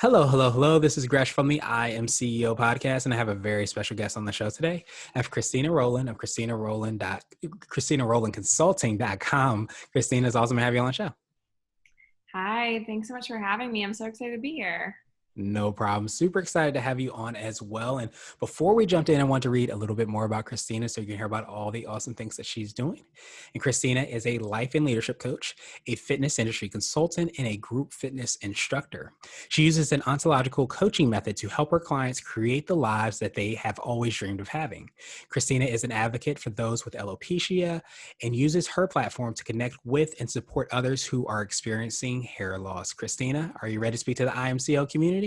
Hello, hello, hello. This is Gresh from the I Am CEO podcast, and I have a very special guest on the show today. I have Christina Rowland of ChristinaRowlandConsulting.com. Christina, it's awesome to have you on the show. Hi, thanks so much for having me. I'm so excited to be here. No problem. Super excited to have you on as well. And before we jumped in, I want to read a little bit more about Christina so you can hear about all the awesome things that she's doing. And Christina is a life and leadership coach, a fitness industry consultant, and a group fitness instructor. She uses an ontological coaching method to help her clients create the lives that they have always dreamed of having. Christina is an advocate for those with alopecia and uses her platform to connect with and support others who are experiencing hair loss. Christina, are you ready to speak to the IMCO community?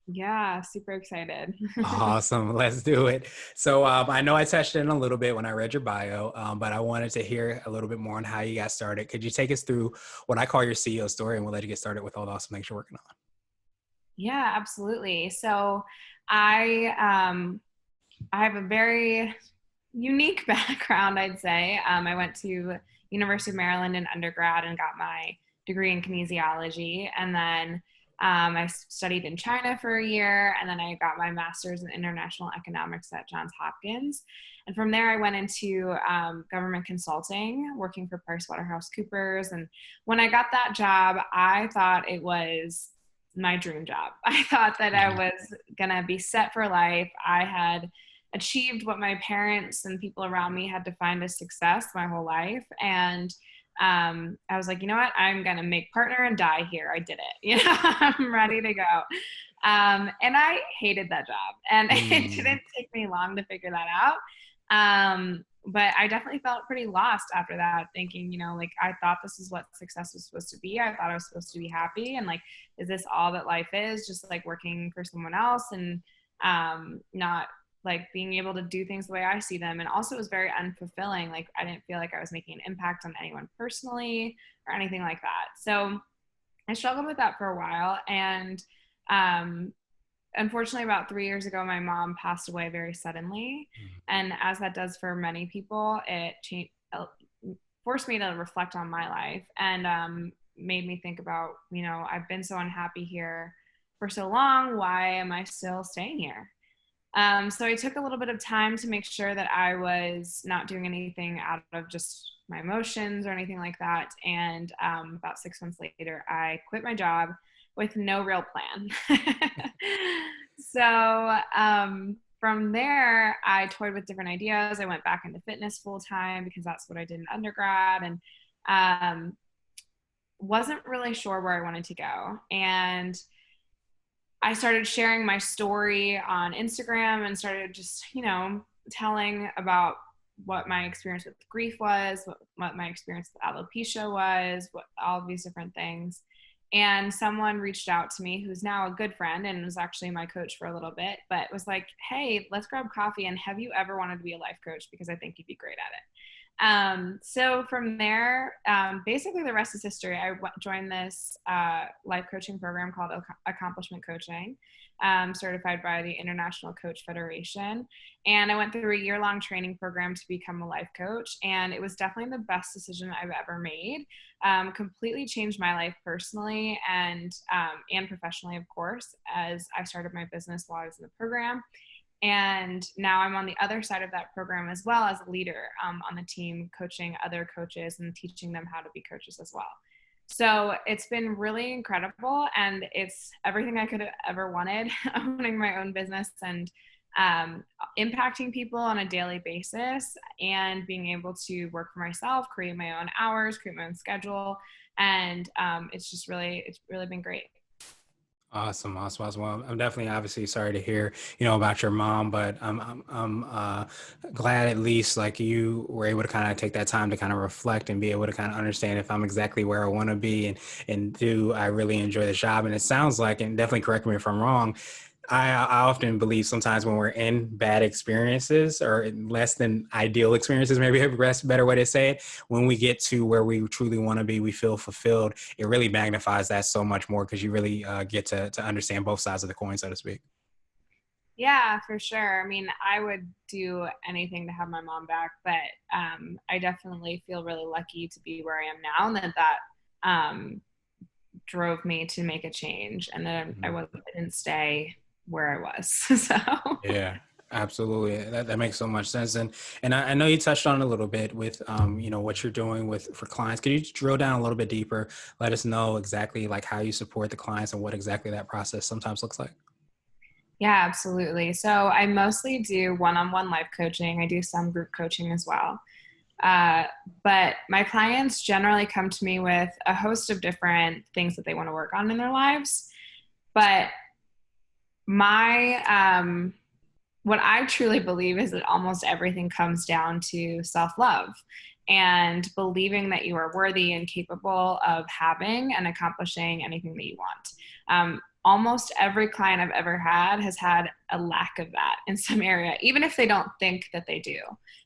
Yeah, super excited. Awesome. Let's do it. So I know I touched in a little bit when I read your bio, but I wanted to hear a little bit more on how you got started. Could you take us through what I call your CEO story, and we'll let you get started with all the awesome things you're working on? Yeah, absolutely. So I have a very unique background, I'd say. I went to University of Maryland in undergrad and got my degree in kinesiology, and then I studied in China for a year, and then I got my master's in international economics at Johns Hopkins. And from there, I went into government consulting, working for PricewaterhouseCoopers. And when I got that job, I thought it was my dream job. I thought that I was going to be set for life. I had achieved what my parents and people around me had defined as success my whole life. And I was like, you know what? I'm going to make partner and die here. I did it. I'm ready to go. And I hated that job, and it didn't take me long to figure that out. But I definitely felt pretty lost after that, thinking, like, I thought this is what success was supposed to be. I thought I was supposed to be happy. And like, is this all that life is? Just like working for someone else and not like being able to do things the way I see them. And also it was very unfulfilling. Like, I didn't feel like I was making an impact on anyone personally or anything like that. So I struggled with that for a while. And unfortunately, about 3 years ago, my mom passed away very suddenly. And as that does for many people, it forced me to reflect on my life and made me think about, I've been so unhappy here for so long. Why am I still staying here? So I took a little bit of time to make sure that I was not doing anything out of just my emotions or anything like that. And about 6 months later, I quit my job with no real plan. So from there, I toyed with different ideas. I went back into fitness full time because that's what I did in undergrad, and wasn't really sure where I wanted to go. And I started sharing my story on Instagram and started just, telling about what my experience with grief was, what my experience with alopecia was, what all of these different things. And someone reached out to me who's now a good friend and was actually my coach for a little bit, but was like, hey, let's grab coffee. And have you ever wanted to be a life coach? Because I think you'd be great at it. So from there, basically the rest is history. I joined this life coaching program called Accomplishment Coaching, certified by the International Coach Federation. And I went through a year-long training program to become a life coach. And it was definitely the best decision I've ever made. Completely changed my life personally and professionally, of course, as I started my business while I was in the program. And now I'm on the other side of that program as well as a leader on the team, coaching other coaches and teaching them how to be coaches as well. So it's been really incredible, and it's everything I could have ever wanted, owning my own business and impacting people on a daily basis and being able to work for myself, create my own hours, create my own schedule. And it's really been great. Awesome. Well, I'm definitely obviously sorry to hear, about your mom, but I'm glad at least like you were able to kind of take that time to kind of reflect and be able to kind of understand if I'm exactly where I want to be and do I really enjoy the job. And it sounds like, and definitely correct me if I'm wrong, I often believe sometimes when we're in bad experiences or less than ideal experiences, maybe a better way to say it, when we get to where we truly want to be, we feel fulfilled. It really magnifies that so much more because you really get to understand both sides of the coin, so to speak. Yeah, for sure. I mean, I would do anything to have my mom back, but I definitely feel really lucky to be where I am now, and that drove me to make a change. And then Mhm. I didn't stay where I was. So Yeah, absolutely. That makes so much sense. And I know you touched on it a little bit with what you're doing with for clients. Could you just drill down a little bit deeper? Let us know exactly like how you support the clients and what exactly that process sometimes looks like. yeah, absolutely. So I mostly do one-on-one life coaching. I do some group coaching as well. Uh, but my clients generally come to me with a host of different things that they want to work on in their lives. But my what I truly believe is that almost everything comes down to self-love and believing that you are worthy and capable of having and accomplishing anything that you want. Almost every client I've ever had has had a lack of that in some area, even if they don't think that they do.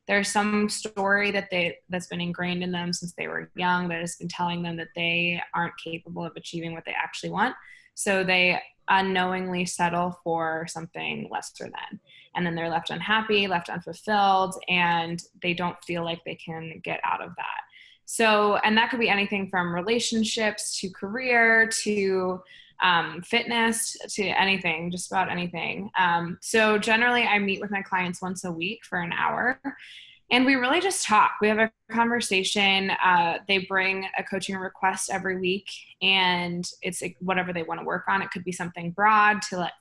There's some story that's been ingrained in them since they were young that has been telling them that they aren't capable of achieving what they actually want. So they unknowingly settle for something lesser than, and then they're left unhappy, left unfulfilled, and they don't feel like they can get out of that. So, and that could be anything from relationships to career to fitness to anything, just about anything. So generally I meet with my clients once a week for an hour, and we really just talk. We have a conversation. They bring a coaching request every week, and it's like whatever they want to work on. It could be something broad to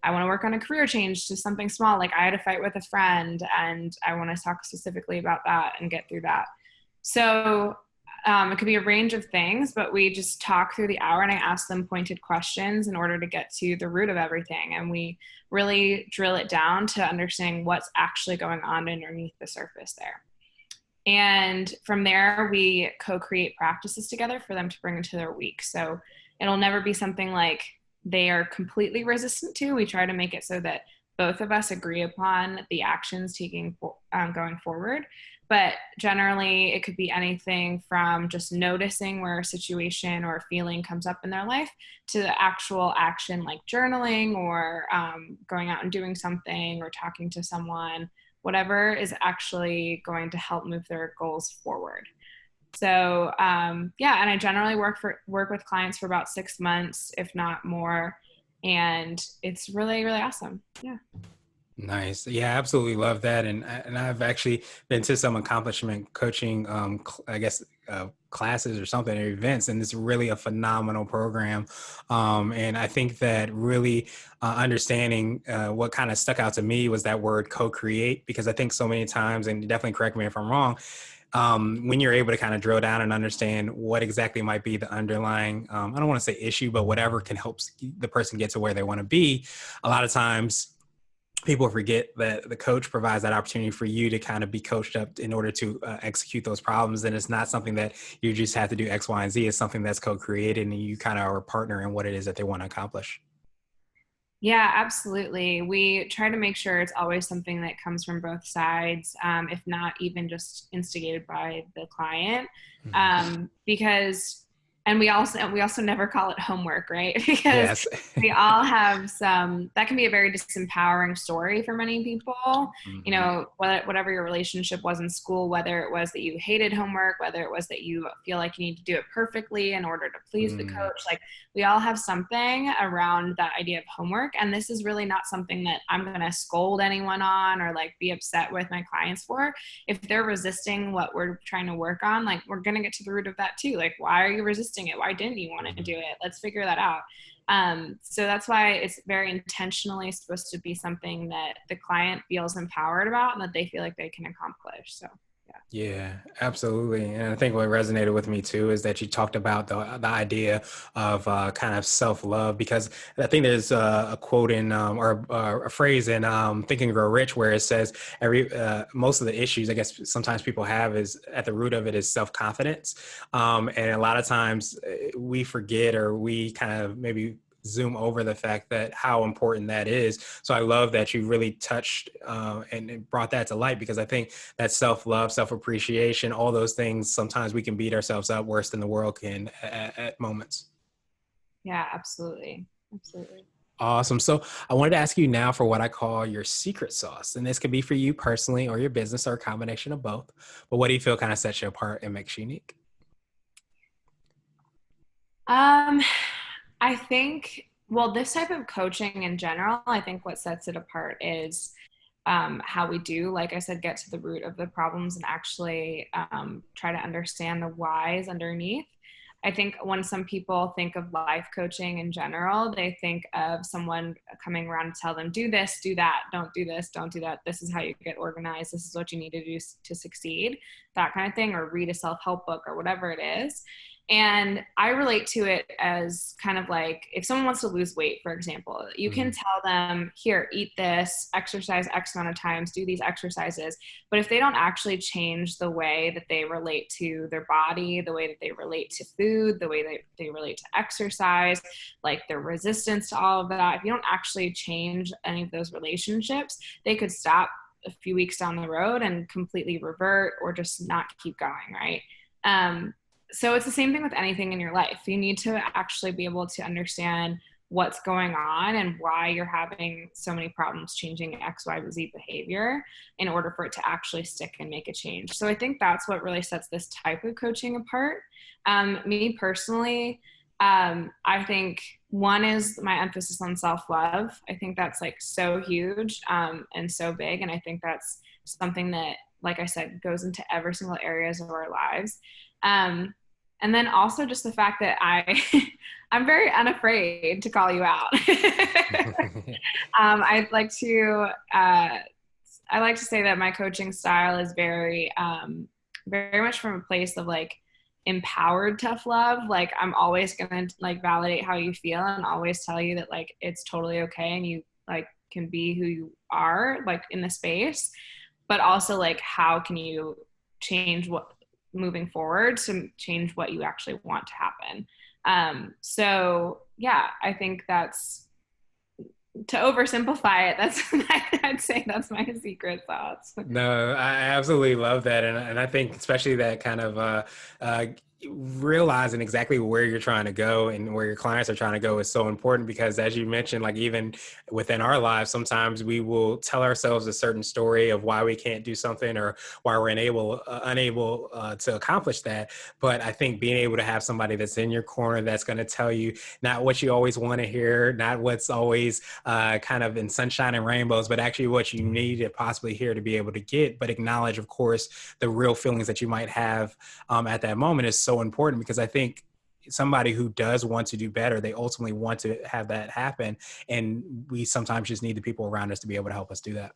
I want to work on a career change, to something small. Like I had a fight with a friend and I want to talk specifically about that and get through that. So it could be a range of things, but we just talk through the hour and I ask them pointed questions in order to get to the root of everything. And we really drill it down to understanding what's actually going on underneath the surface there. And from there, we co-create practices together for them to bring into their week. So it'll never be something like they are completely resistant to. We try to make it so that both of us agree upon the actions going forward. But generally, it could be anything from just noticing where a situation or a feeling comes up in their life to the actual action like journaling or going out and doing something or talking to someone, whatever is actually going to help move their goals forward. So yeah, and I generally work with clients for about 6 months, if not more, and it's really really awesome. Yeah. Nice. Yeah, I absolutely love that. And I've actually been to some accomplishment coaching, I guess, classes or something or events, and it's really a phenomenal program. And I think that really understanding what kind of stuck out to me was that word co-create, because I think so many times, and definitely correct me if I'm wrong, when you're able to kind of drill down and understand what exactly might be the underlying, I don't want to say issue, but whatever can help the person get to where they want to be, a lot of times people forget that the coach provides that opportunity for you to kind of be coached up in order to execute those problems. And it's not something that you just have to do X, Y, and Z. It's something that's co-created and you kind of are a partner in what it is that they want to accomplish. Yeah, absolutely. We try to make sure it's always something that comes from both sides, if not even just instigated by the client, Mhm. because and we also never call it homework, right? Because Yes. we all have some that can be a very disempowering story for many people. You Mhm. know, whatever your relationship was in school, whether it was that you hated homework, whether it was that you feel like you need to do it perfectly in order to please the Mm. coach, like we all have something around that idea of homework. And this is really not something that I'm going to scold anyone on or like be upset with my clients for. If they're resisting what we're trying to work on, like we're going to get to the root of that too. Like, why are you resisting it? Why didn't you want to Mhm. do it? Let's figure that out. So that's why it's very intentionally supposed to be something that the client feels empowered about and that they feel like they can accomplish. So, yeah. Yeah, absolutely. And I think what resonated with me too is that you talked about the idea of kind of self-love, because I think there's a quote in or a phrase in Think and Grow Rich where it says most of the issues I guess sometimes people have is at the root of it is self-confidence. And a lot of times we forget or we kind of maybe zoom over the fact that how important that is. So I love that you really touched and brought that to light, because I think that self-love, self-appreciation, all those things, sometimes we can beat ourselves up worse than the world can at moments. Yeah, absolutely. Absolutely. Awesome. So I wanted to ask you now for what I call your secret sauce. And this could be for you personally or your business or a combination of both. But what do you feel kind of sets you apart and makes you unique? Um, I think, well, this type of coaching in general, I think what sets it apart is how we do, like I said, get to the root of the problems and actually try to understand the whys underneath. I think when some people think of life coaching in general, they think of someone coming around to tell them, do this, do that, don't do this, don't do that. This is how you get organized. This is what you need to do to succeed, that kind of thing, or read a self help book or whatever it is. And I relate to it as kind of like if someone wants to lose weight, for example, you can Mm-hmm. tell them, here, eat this, exercise X amount of times, do these exercises. But if they don't actually change the way that they relate to their body, the way that they relate to food, the way that they relate to exercise, like their resistance to all of that, if you don't actually change any of those relationships, they could stop a few weeks down the road and completely revert or just not keep going, right? So it's the same thing with anything in your life. You need to actually be able to understand what's going on and why you're having so many problems changing X, Y, Z behavior in order for it to actually stick and make a change. So I think that's what really sets this type of coaching apart. Me personally, I think one is my emphasis on self-love. I think that's like so huge and so big. And I think that's something that, like I said, goes into every single areas of our lives. Um, and then also just the fact that I'm very unafraid to call you out. I'd like to I like to say that my coaching style is very much from a place of like empowered tough love. Like I'm always gonna like validate how you feel and always tell you that like it's totally okay and you like can be who you are like in the space, but also like how can you change what moving forward to change what you actually want to happen. So yeah, I think that's, to oversimplify it, that's I'd say that's my secret thoughts. No, I absolutely love that, and I think especially that kind of uh, realizing exactly where you're trying to go and where your clients are trying to go is so important because, as you mentioned, like even within our lives, sometimes we will tell ourselves a certain story of why we can't do something or why we're unable to accomplish that. But I think being able to have somebody that's in your corner that's going to tell you not what you always want to hear, not what's always kind of in sunshine and rainbows, but actually what you need to possibly hear to be able to get, but acknowledge, of course, the real feelings that you might have at that moment is so important because I think somebody who does want to do better, they ultimately want to have that happen. And we sometimes just need the people around us to be able to help us do that.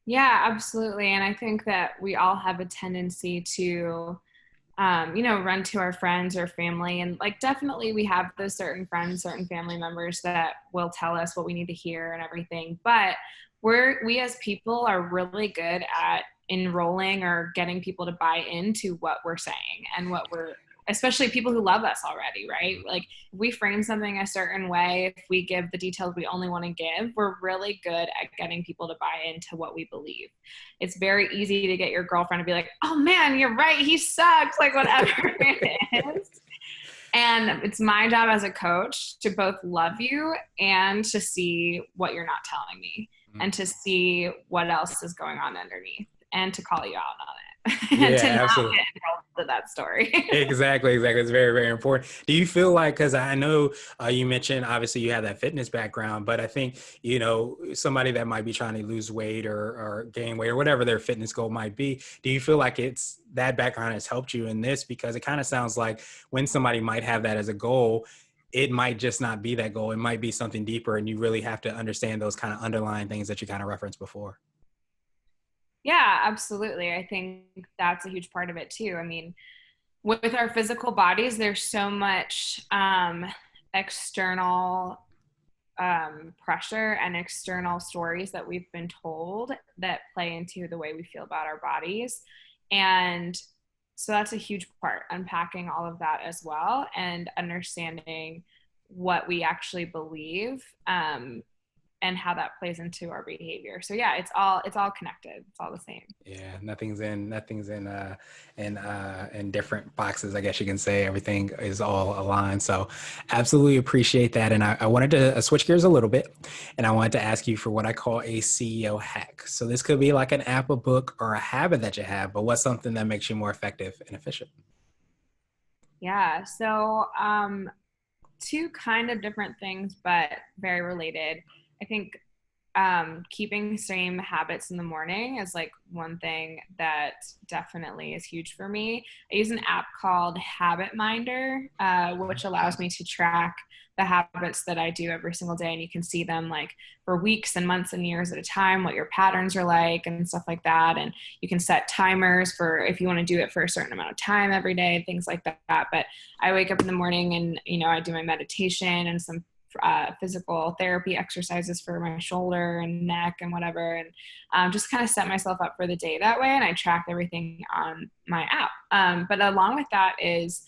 Yeah, absolutely. And I think that we all have a tendency to run to our friends or family. And like, definitely we have those certain friends, certain family members that will tell us what we need to hear and everything. But we as people are really good at enrolling or getting people to buy into what we're saying and what we're, especially people who love us already, right? Like if we frame something a certain way, if we give the details we only want to give, we're really good at getting people to buy into what we believe. It's very easy to get your girlfriend to be like, oh man, you're right, he sucks, like whatever it is. And it's my job as a coach to both love you and to see what you're not telling me and to see what else is going on underneath and to call you out on it and to Yeah, not absolutely. get involved with that story. Exactly, exactly. It's very, very important. Do you feel like, because I know you mentioned obviously you have that fitness background, but I think, somebody that might be trying to lose weight or gain weight or whatever their fitness goal might be, do you feel like it's that background has helped you in this? Because it kind of sounds like when somebody might have that as a goal, it might just not be that goal. It might be something deeper, and you really have to understand those kind of underlying things that you kind of referenced before. Yeah, absolutely. I think that's a huge part of it too. I mean, with our physical bodies, there's so much external pressure and external stories that we've been told that play into the way we feel about our bodies. And so that's a huge part, unpacking all of that as well and understanding what we actually believe and how that plays into our behavior. So yeah, it's all connected. It's all the same. Yeah, nothing's in different boxes, I guess you can say. Everything is all aligned. So absolutely appreciate that. And I wanted to switch gears a little bit and I wanted to ask you for what I call a CEO hack. So this could be like an app, a book, or a habit that you have, but what's something that makes you more effective and efficient? Yeah. So, two kind of different things, but very related. I think keeping same habits in the morning is like one thing that definitely is huge for me. I use an app called Habit Minder, which allows me to track the habits that I do every single day. And you can see them like for weeks and months and years at a time, what your patterns are like and stuff like that. And you can set timers for if you want to do it for a certain amount of time every day, things like that. But I wake up in the morning and, I do my meditation and some physical therapy exercises for my shoulder and neck and whatever, and just kind of set myself up for the day that way. And I track everything on my app. But along with that is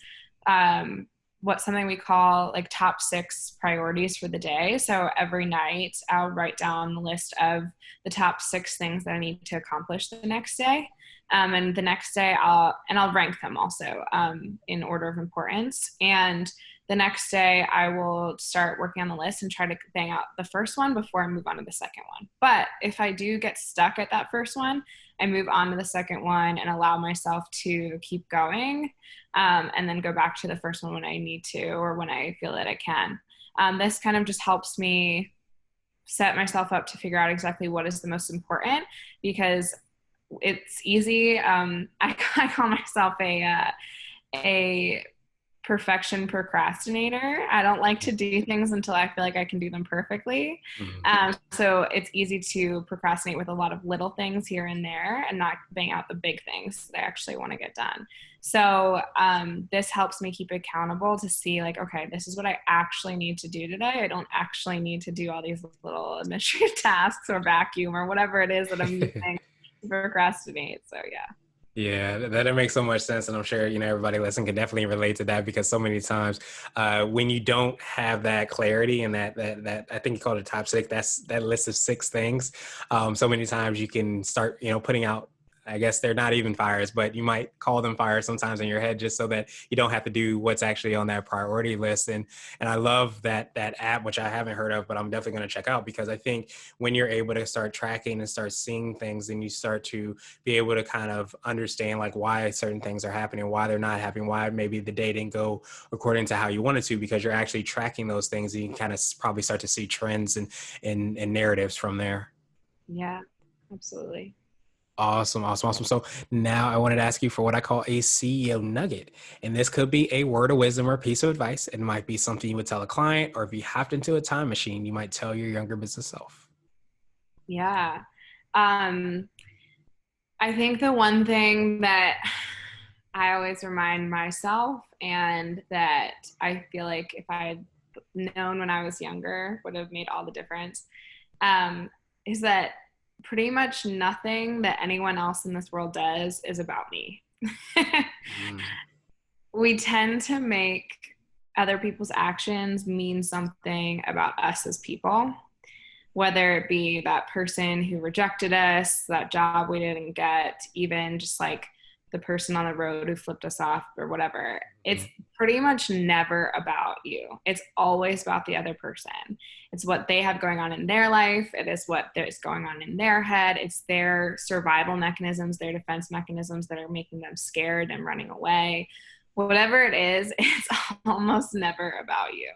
what something we call like top 6 priorities for the day. So every night I'll write down the list of the top 6 things that I need to accomplish the next day. And the next day I'll rank them also in order of importance. And the next day I will start working on the list and try to bang out the first one before I move on to the second one. But if I do get stuck at that first one, I move on to the second one and allow myself to keep going, and then go back to the first one when I need to or when I feel that I can. This kind of just helps me set myself up to figure out exactly what is the most important, because it's easy. I call myself a perfection procrastinator. I don't like to do things until I feel like I can do them perfectly. Mhm. So it's easy to procrastinate with a lot of little things here and there and not bang out the big things that I actually want to get done. So this helps me keep accountable to see like, okay, this is what I actually need to do today. I don't actually need to do all these little administrative tasks or vacuum or whatever it is that I'm using to procrastinate. So yeah. Yeah, that makes so much sense, and I'm sure everybody listening can definitely relate to that because so many times when you don't have that clarity and that I think you call it top 6, that's that list of 6 things. So many times you can start putting out. I guess they're not even fires, but you might call them fires sometimes in your head just so that you don't have to do what's actually on that priority list. And I love that app, which I haven't heard of, but I'm definitely going to check out because I think when you're able to start tracking and start seeing things, then you start to be able to kind of understand like why certain things are happening, why they're not happening, why maybe the day didn't go according to how you wanted to, because you're actually tracking those things and you can kind of probably start to see trends and narratives from there. Yeah, absolutely. Awesome, awesome, awesome. So now I wanted to ask you for what I call a CEO nugget. And this could be a word of wisdom or a piece of advice. It might be something you would tell a client, or if you hopped into a time machine, you might tell your younger business self. Yeah. Um, I think the one thing that I always remind myself, and that I feel like if I had known when I was younger would have made all the difference, um, is that pretty much nothing that anyone else in this world does is about me. Mm, We tend to make other people's actions mean something about us as people, whether it be that person who rejected us, that job we didn't get, even just like the person on the road who flipped us off or whatever. It's mm, pretty much never about you. It's always about the other person. It's what they have going on in their life. It is what is going on in their head. It's their survival mechanisms, their defense mechanisms that are making them scared and running away. Whatever it is, it's almost never about you.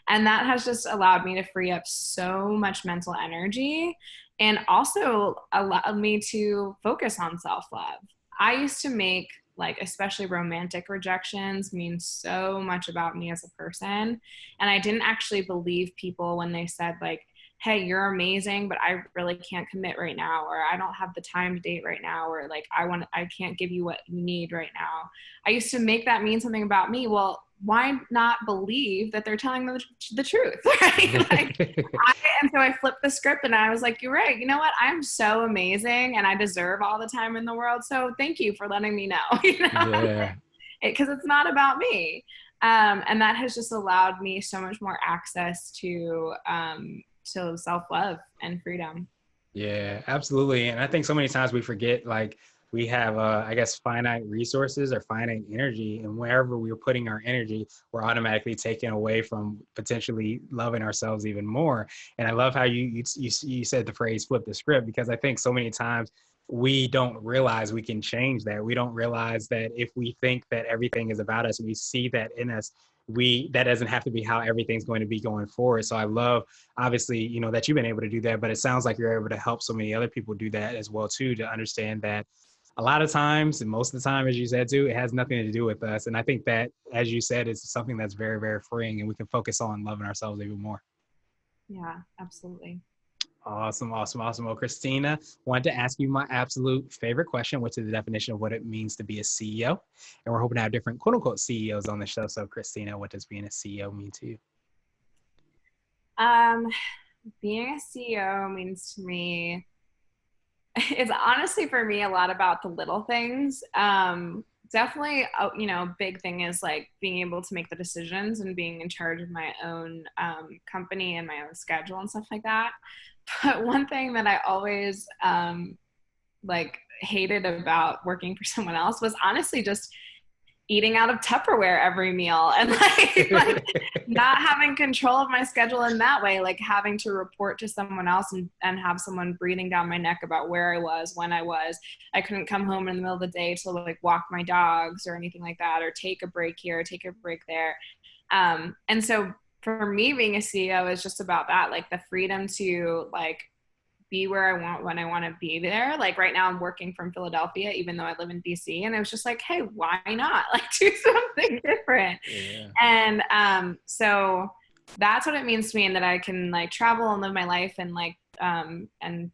And that has just allowed me to free up so much mental energy and also allowed me to focus on self love. I used to make like especially romantic rejections mean so much about me as a person, and I didn't actually believe people when they said like, hey, you're amazing, but I really can't commit right now, or I don't have the time to date right now, or like I can't give you what you need right now. I used to make that mean something about me. Well, why not believe that they're telling the truth, right? Like, and so I flipped the script and I was like, you're right. You know what? I'm so amazing and I deserve all the time in the world. So thank you for letting me know, yeah. because it's not about me. And that has just allowed me so much more access to self love and freedom. Yeah, absolutely. And I think so many times we forget like we have I guess finite resources or finite energy, and wherever we're putting our energy, we're automatically taken away from potentially loving ourselves even more. And I love how you said the phrase flip the script, because I think so many times we don't realize we can change that. We don't realize that if we think that everything is about us, we see that in us, that doesn't have to be how everything's going to be going forward. So I love, obviously, that you've been able to do that, but it sounds like you're able to help so many other people do that as well too, to understand that a lot of times, and most of the time, as you said too, it has nothing to do with us. And I think that, as you said, it's something that's very, very freeing, and we can focus on loving ourselves even more. Yeah, absolutely. Awesome, awesome, awesome. Well, Christina, wanted to ask you my absolute favorite question, which is the definition of what it means to be a CEO. And we're hoping to have different quote unquote CEOs on the show. So, Christina, what does being a CEO mean to you? Um, Being a CEO means to me, it's honestly for me a lot about the little things. Definitely, big thing is like being able to make the decisions and being in charge of my own company and my own schedule and stuff like that. But one thing that I always like hated about working for someone else was honestly just eating out of Tupperware every meal and like not having control of my schedule in that way, like having to report to someone else and have someone breathing down my neck about where I was, when I was. I couldn't come home in the middle of the day to like walk my dogs or anything like that, or take a break here, take a break there. And so for me, being a CEO is just about that, like the freedom to like be where I want when I want to be there. Like right now I'm working from Philadelphia, even though I live in DC. And it was just like, hey, why not? Like do something different. Yeah. And so that's what it means to me, and that I can like travel and live my life and like and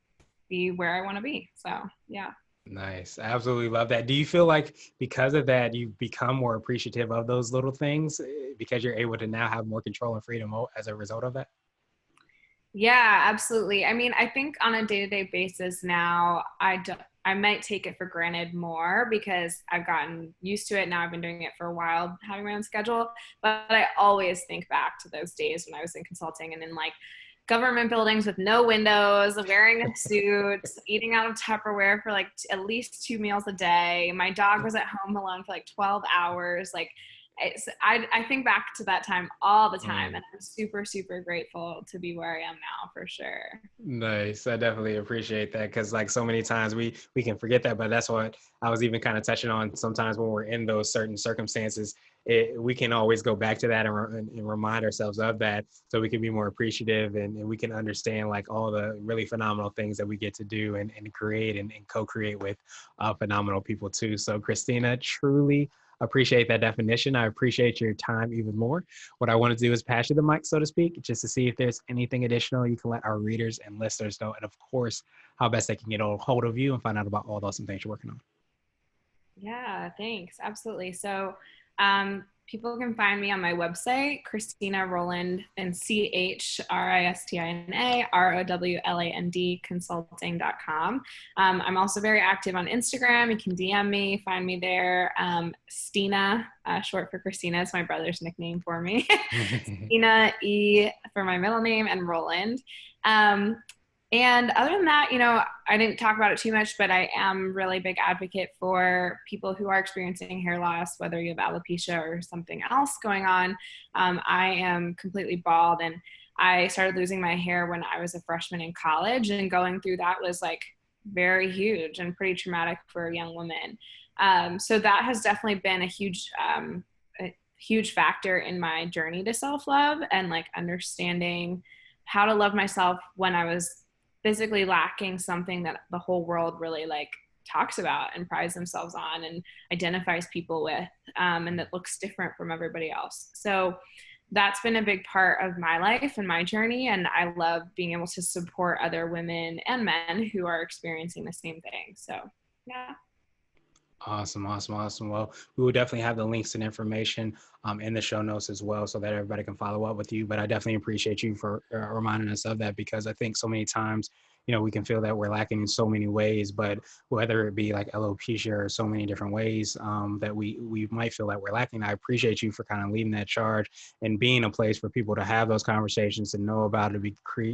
be where I want to be. So yeah. Nice. I absolutely love that. Do you feel like because of that, you've become more appreciative of those little things because you're able to now have more control and freedom as a result of that? Yeah, absolutely. I mean, I think on a day-to-day basis now, I might take it for granted more because I've gotten used to it. Now I've been doing it for a while, having my own schedule. But I always think back to those days when I was in consulting and in like government buildings with no windows, wearing a suit, eating out of Tupperware for like at least 2 meals a day. My dog was at home alone for like 12 hours. Like I think back to that time all the time, Mm. and I'm super, super grateful to be where I am now for sure. Nice. I definitely appreciate that because like so many times we can forget that, but that's what I was even kind of touching on. Sometimes when we're in those certain circumstances, we can always go back to that and remind ourselves of that so we can be more appreciative and we can understand like all the really phenomenal things that we get to do and create and co-create with phenomenal people too. So Christina, truly appreciate that definition. I appreciate your time even more. What I want to do is pass you the mic, so to speak, just to see if there's anything additional you can let our readers and listeners know. And of course, how best they can get a hold of you and find out about all those things you're working on. Yeah, thanks. Absolutely. So, people can find me on my website, Christina Rowland, and CHRISTINA consulting.com. I'm also very active on Instagram. You can DM me, find me there. Stina, short for Christina, is my brother's nickname for me. Stina E for my middle name, and Roland. Um, and other than that, I didn't talk about it too much, but I am really big advocate for people who are experiencing hair loss, whether you have alopecia or something else going on. I am completely bald, and I started losing my hair when I was a freshman in college, and going through that was like very huge and pretty traumatic for a young woman. So that has definitely been a huge factor in my journey to self-love and like understanding how to love myself when I was physically lacking something that the whole world really like talks about and prides themselves on and identifies people with, and that looks different from everybody else. So that's been a big part of my life and my journey, and I love being able to support other women and men who are experiencing the same thing. So yeah. Awesome, awesome, awesome. Well, we will definitely have the links and information in the show notes as well so that everybody can follow up with you. But I definitely appreciate you for reminding us of that because I think so many times, we can feel that we're lacking in so many ways, but whether it be like alopecia or so many different ways that we might feel that we're lacking. I appreciate you for kind of leading that charge and being a place for people to have those conversations and know about it,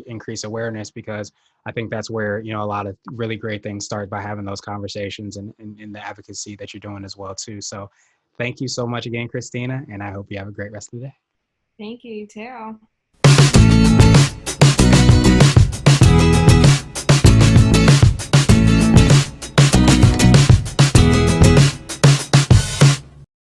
increase awareness because I think that's where, a lot of really great things start by having those conversations and the advocacy that you're doing as well, too. So thank you so much again, Christina, and I hope you have a great rest of the day. Thank you too.